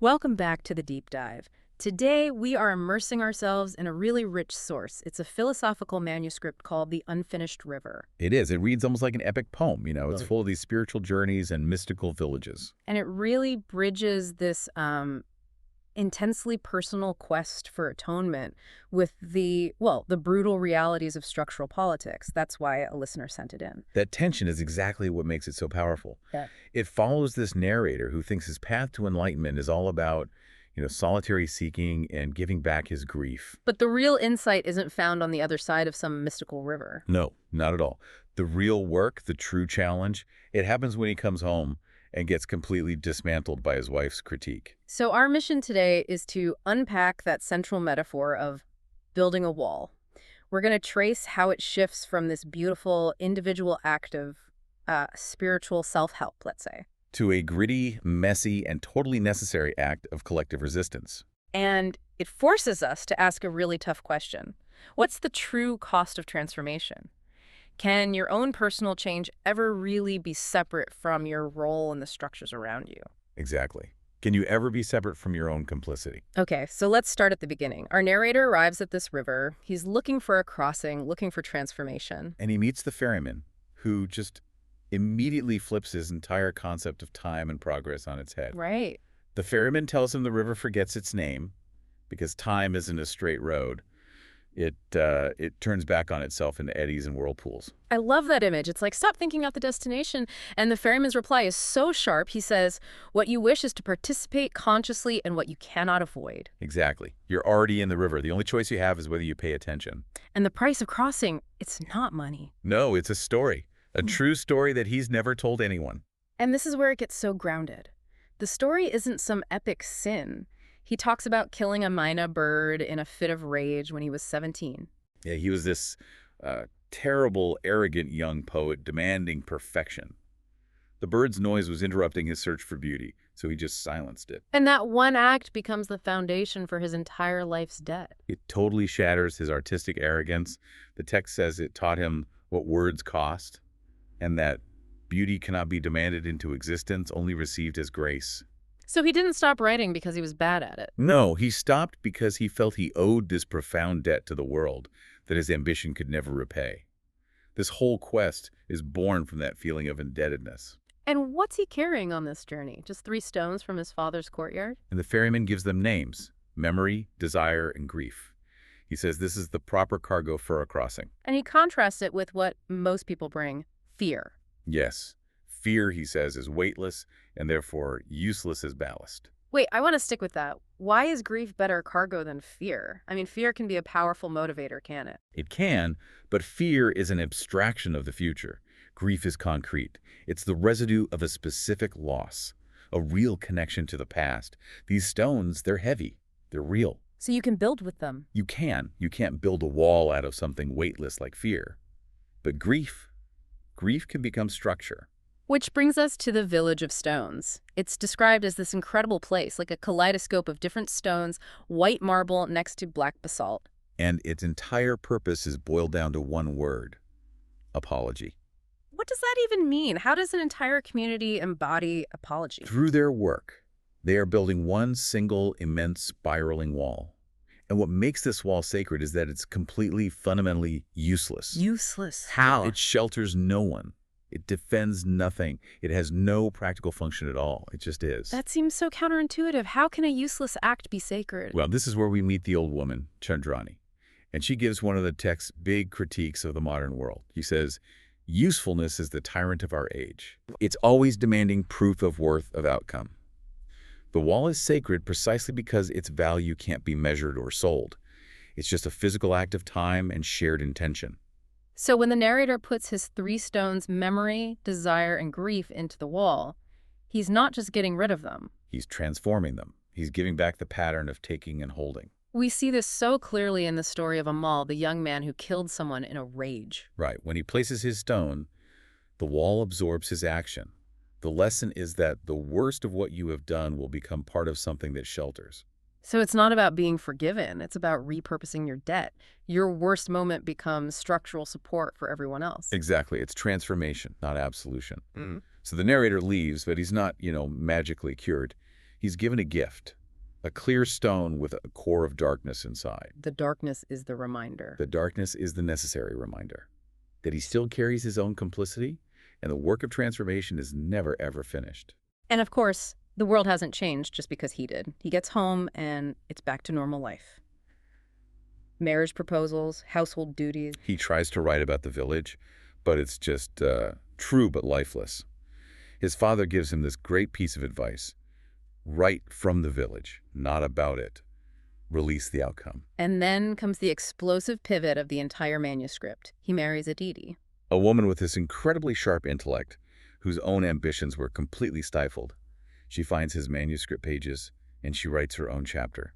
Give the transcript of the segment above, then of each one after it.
Welcome back to the deep dive. Today, we are immersing ourselves in a really rich source. It's a philosophical manuscript called The Unfinished River. It is. It reads almost like an epic poem. It's Right. full of these spiritual journeys and mystical villages. And it really bridges this intensely personal quest for atonement with the brutal realities of structural politics. That's why a listener sent it in. That tension is exactly what makes it so powerful. Yeah. It follows this narrator who thinks his path to enlightenment is all about, solitary seeking and giving back his grief. But the real insight isn't found on the other side of some mystical river. No, not at all. The real work, the true challenge, it happens when he comes home and gets completely dismantled by his wife's critique. So our mission today is to unpack that central metaphor of building a wall. We're going to trace how it shifts from this beautiful individual act of spiritual self-help, let's say. To a gritty, messy, and totally necessary act of collective resistance. And it forces us to ask a really tough question. What's the true cost of transformation? Can your own personal change ever really be separate from your role in the structures around you? Exactly. Can you ever be separate from your own complicity? Okay, so let's start at the beginning. Our narrator arrives at this river. He's looking for a crossing, looking for transformation. And he meets the ferryman, who just immediately flips his entire concept of time and progress on its head. Right. The ferryman tells him the river forgets its name because time isn't a straight road. It turns back on itself into eddies and whirlpools. I love that image. It's like, stop thinking out the destination. And the ferryman's reply is so sharp. He says, what you wish is to participate consciously in what you cannot avoid. Exactly. You're already in the river. The only choice you have is whether you pay attention. And the price of crossing, it's not money. No, it's a story. A true story that he's never told anyone. And this is where it gets so grounded. The story isn't some epic sin. He talks about killing a mynah bird in a fit of rage when he was 17. Yeah, he was this terrible, arrogant young poet demanding perfection. The bird's noise was interrupting his search for beauty, so he just silenced it. And that one act becomes the foundation for his entire life's debt. It totally shatters his artistic arrogance. The text says it taught him what words cost, and that beauty cannot be demanded into existence, only received as grace. So he didn't stop writing because he was bad at it. No, he stopped because he felt he owed this profound debt to the world that his ambition could never repay. This whole quest is born from that feeling of indebtedness. And what's he carrying on this journey? Just 3 stones from his father's courtyard? And the ferryman gives them names: memory, desire, and grief. He says this is the proper cargo for a crossing. And he contrasts it with what most people bring, fear. Yes, fear, he says, is weightless and therefore useless as ballast. Wait, I want to stick with that. Why is grief better cargo than fear? I mean, fear can be a powerful motivator, can it? It can, but fear is an abstraction of the future. Grief is concrete. It's the residue of a specific loss, a real connection to the past. These stones, they're heavy. They're real. So you can build with them. You can. You can't build a wall out of something weightless like fear. But grief can become structure. Which brings us to the Village of Stones. It's described as this incredible place, like a kaleidoscope of different stones, white marble next to black basalt. And its entire purpose is boiled down to one word: apology. What does that even mean? How does an entire community embody apology? Through their work, they are building one single, immense, spiraling wall. And what makes this wall sacred is that it's completely, fundamentally useless. Useless. How? It shelters no one. It defends nothing. It has no practical function at all. It just is. That seems so counterintuitive. How can a useless act be sacred? Well, this is where we meet the old woman, Chandrani. And she gives one of the text's big critiques of the modern world. She says, usefulness is the tyrant of our age. It's always demanding proof of worth, of outcome. The wall is sacred precisely because its value can't be measured or sold. It's just a physical act of time and shared intention. So when the narrator puts his 3 stones, memory, desire, and grief, into the wall, he's not just getting rid of them. He's transforming them. He's giving back the pattern of taking and holding. We see this so clearly in the story of Amal, the young man who killed someone in a rage. Right. When he places his stone, the wall absorbs his action. The lesson is that the worst of what you have done will become part of something that shelters. So it's not about being forgiven. It's about repurposing your debt. Your worst moment becomes structural support for everyone else. Exactly. It's transformation, not absolution. So the narrator leaves, but he's not, magically cured. He's given a gift, a clear stone with a core of darkness inside. The darkness is the reminder. The darkness is the necessary reminder that he still carries his own complicity, and the work of transformation is never, ever finished. And of course, the world hasn't changed just because he did. He gets home and it's back to normal life. Marriage proposals, household duties. He tries to write about the village, but it's just true but lifeless. His father gives him this great piece of advice. Write from the village, not about it. Release the outcome. And then comes the explosive pivot of the entire manuscript. He marries Aditi. A woman with this incredibly sharp intellect, whose own ambitions were completely stifled. She finds his manuscript pages, and she writes her own chapter.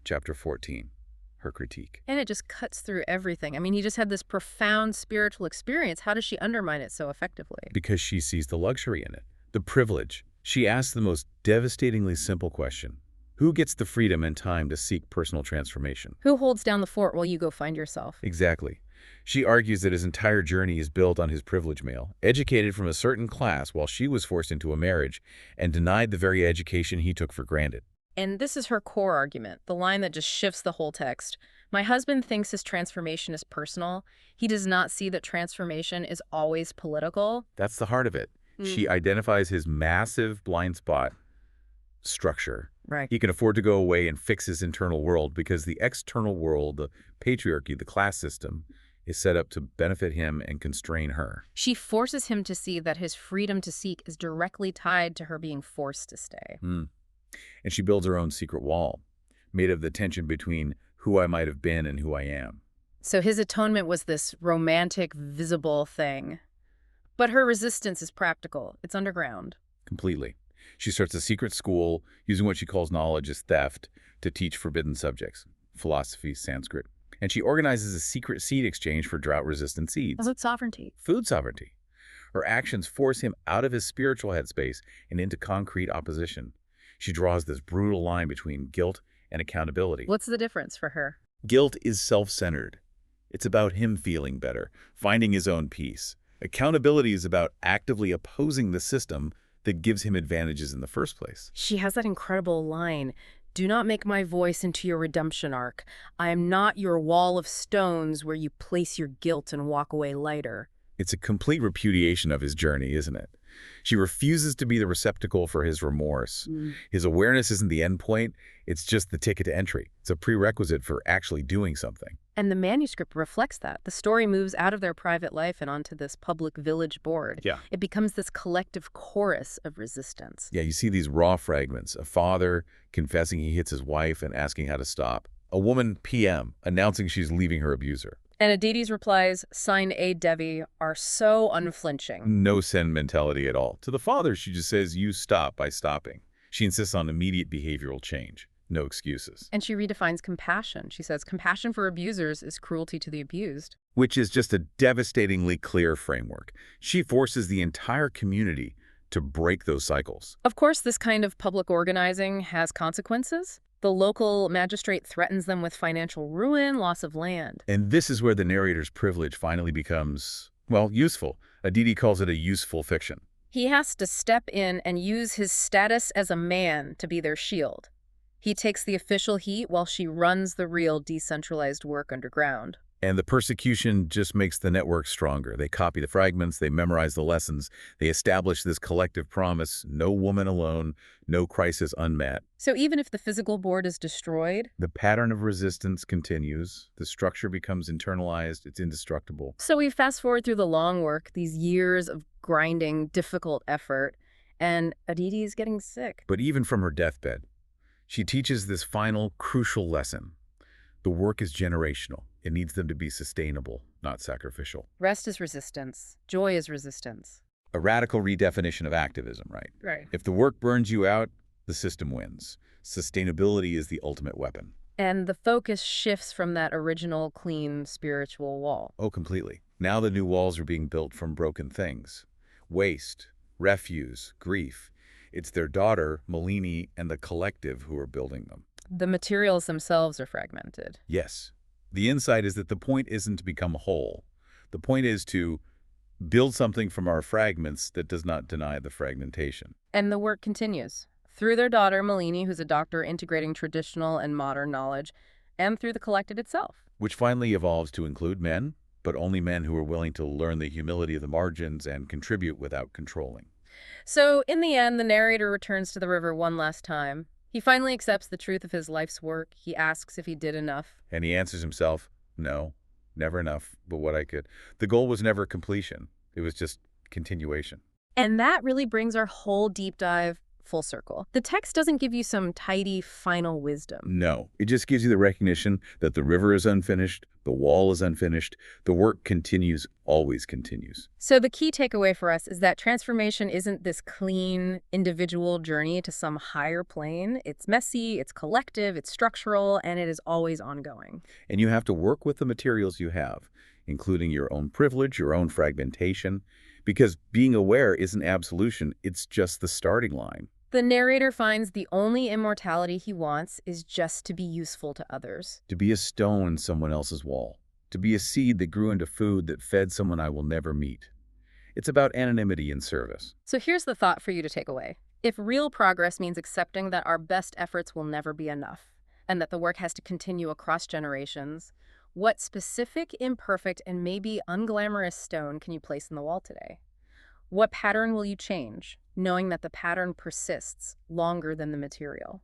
Chapter 14, her critique. And it just cuts through everything. I mean, he just had this profound spiritual experience. How does she undermine it so effectively? Because she sees the luxury in it, the privilege. She asks the most devastatingly simple question. Who gets the freedom and time to seek personal transformation? Who holds down the fort while you go find yourself? Exactly. She argues that his entire journey is built on his privileged male, educated from a certain class while she was forced into a marriage and denied the very education he took for granted. And this is her core argument, the line that just shifts the whole text. My husband thinks his transformation is personal. He does not see that transformation is always political. That's the heart of it. She identifies his massive blind spot, structure. Right. He can afford to go away and fix his internal world because the external world, the patriarchy, the class system, is set up to benefit him and constrain her. She forces him to see that his freedom to seek is directly tied to her being forced to stay. And she builds her own secret wall, made of the tension between who I might have been and who I am. So his atonement was this romantic, visible thing. But her resistance is practical. It's underground. Completely. She starts a secret school using what she calls knowledge as theft to teach forbidden subjects, philosophy, Sanskrit. And she organizes a secret seed exchange for drought-resistant seeds. Food sovereignty. Food sovereignty. Her actions force him out of his spiritual headspace and into concrete opposition. She draws this brutal line between guilt and accountability. What's the difference for her? Guilt is self-centered. It's about him feeling better, finding his own peace. Accountability is about actively opposing the system that gives him advantages in the first place. She has that incredible line. Do not make my voice into your redemption arc. I am not your wall of stones where you place your guilt and walk away lighter. It's a complete repudiation of his journey, isn't it? She refuses to be the receptacle for his remorse. His awareness isn't the end point, it's just the ticket to entry. It's a prerequisite for actually doing something. And the manuscript reflects that. The story moves out of their private life and onto this public village board. Yeah. It becomes this collective chorus of resistance. Yeah, you see these raw fragments. A father confessing he hits his wife and asking how to stop. A woman, PM, announcing she's leaving her abuser. And Aditi's replies, signed A. Devi, are so unflinching. No sentimentality at all. To the father, she just says, you stop by stopping. She insists on immediate behavioral change. No excuses. And she redefines compassion. She says compassion for abusers is cruelty to the abused. Which is just a devastatingly clear framework. She forces the entire community to break those cycles. Of course, this kind of public organizing has consequences. The local magistrate threatens them with financial ruin, loss of land. And this is where the narrator's privilege finally becomes, well, useful. Aditi calls it a useful fiction. He has to step in and use his status as a man to be their shield. He takes the official heat while she runs the real decentralized work underground. And the persecution just makes the network stronger. They copy the fragments, they memorize the lessons, they establish this collective promise, no woman alone, no crisis unmet. So even if the physical board is destroyed, the pattern of resistance continues. The structure becomes internalized, it's indestructible. So we fast forward through the long work, these years of grinding, difficult effort, and Aditi is getting sick. But even from her deathbed, she teaches this final, crucial lesson. The work is generational. It needs them to be sustainable, not sacrificial. Rest is resistance. Joy is resistance. A radical redefinition of activism, right? Right. If the work burns you out, the system wins. Sustainability is the ultimate weapon. And the focus shifts from that original, clean, spiritual wall. Oh, completely. Now the new walls are being built from broken things. Waste, refuse, grief. It's their daughter, Malini, and the collective who are building them. The materials themselves are fragmented. Yes. The insight is that the point isn't to become whole. The point is to build something from our fragments that does not deny the fragmentation. And the work continues. through their daughter, Malini, who's a doctor integrating traditional and modern knowledge, and through the collected itself. Which finally evolves to include men, but only men who are willing to learn the humility of the margins and contribute without controlling. So, in the end, the narrator returns to the river one last time. He finally accepts the truth of his life's work. He asks if he did enough. And he answers himself, no, never enough, but what I could. The goal was never completion. It was just continuation. And that really brings our whole deep dive full circle. The text doesn't give you some tidy final wisdom. No, it just gives you the recognition that the river is unfinished, the wall is unfinished, the work continues, always continues. So the key takeaway for us is that transformation isn't this clean, individual journey to some higher plane. It's messy, it's collective, it's structural, and it is always ongoing. And you have to work with the materials you have, including your own privilege, your own fragmentation, because being aware isn't absolution, it's just the starting line. The narrator finds the only immortality he wants is just to be useful to others. To be a stone in someone else's wall. To be a seed that grew into food that fed someone I will never meet. It's about anonymity and service. So here's the thought for you to take away. If real progress means accepting that our best efforts will never be enough, and that the work has to continue across generations, what specific, imperfect, and maybe unglamorous stone can you place in the wall today? What pattern will you change, knowing that the pattern persists longer than the material?